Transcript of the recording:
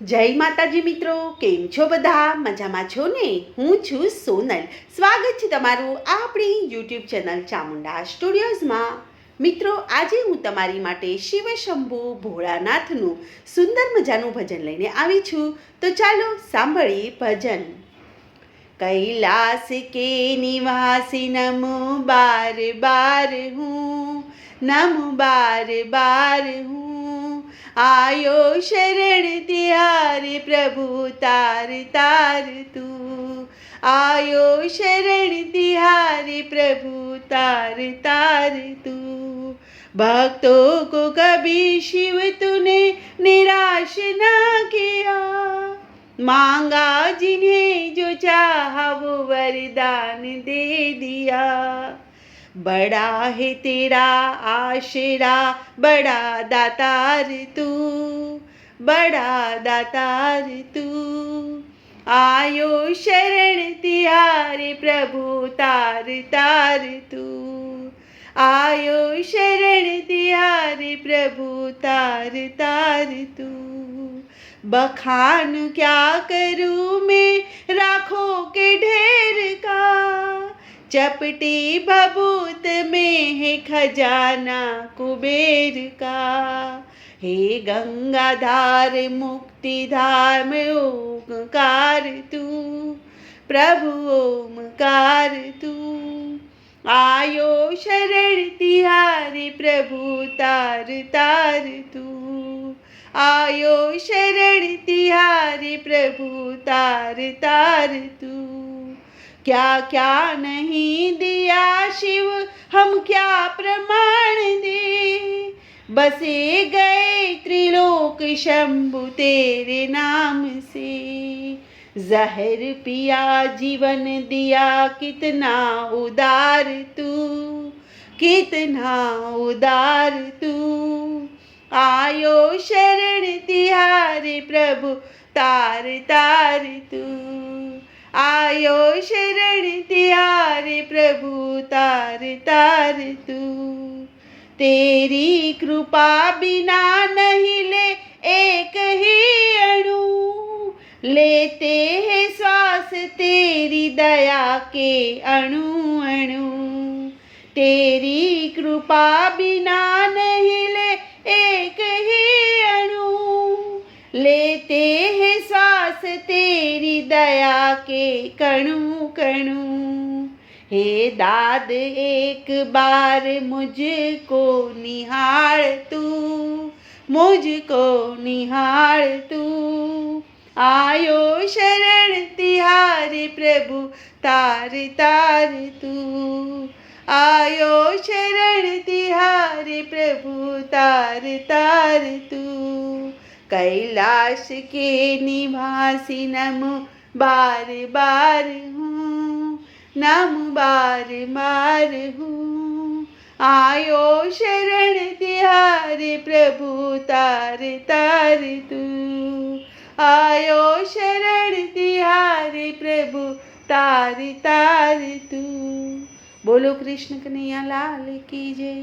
જય માતાજી મિત્રો, કેમ છો બધા? મજામાં છો ને? હું છું સોનલ. સ્વાગત છે તમારું આપણી યુટ્યુબ ચેનલ ચામુંડા સ્ટુડિયોઝમાં. મિત્રો, આજે હું તમારી માટે શિવ શંભુ ભોળાનાથનું સુંદર મજાનું ભજન લઈને આવી છું. તો ચાલો સાંભળીએ ભજન. कैलाश के निवासी नमो बार बार हूँ, नमो बार बार हूँ। आयो शरण तिहारे प्रभु तार तार तू, आयो शरण तिहारे प्रभु तार तार तू। भक्तों को कभी शिव तूने निराश ना किया, मांगा जिन्हें जो चाहा वो वरदान दे दिया। बड़ा है तेरा आशरा, बड़ा दातार तू, बड़ा दातार तू। आयो शरण तिहारे प्रभु तार तार तू, आयो शरण तिहारे प्रभु तार तार तू। बखान क्या करूँ मैं राखों के ढेर का, चपटी भभूत में है खजाना कुबेर का। हे गंगाधार मुक्तिधाम ओंकार तू, प्रभु ओंकार तू। आयो शरण तिहारे प्रभु तार तार तू, आयो शरण तिहारे प्रभु तार तार तू। क्या क्या नहीं दिया शिव हम क्या प्रमाण दे, बसे गए त्रिलोक शंभु तेरे नाम से। जहर पिया जीवन दिया कितना उदार तू, कितना उदार तू। आयो शरण तिहारे प्रभु तार तार तू, आयो शरण तिहारे प्रभु तार तार तू। तेरी कृपा बिना नहीं ले एक ही अणु, लेते हैं श्वास तेरी दया के अणु अणु। तेरी कृपा बिना नहीं ले एक ही अणु, लेते हैं श्वास तेरी दया के कणु कणु। हे दाद एक बार मुझको निहार तू, मुझको निहार तू। आयो शरण तिहारे प्रभु तार तार तू, आयो शरण तिहारे प्रभु तार तार तू। कैलाश के निवासी नमो बार बार हूँ, नमो बार बार हूँ। आयो शरण तिहारे प्रभु तार तार तू, आयो शरण तिहारे प्रभु तार तार तू। बोलो कृष्ण कन्हैया लाल की जय।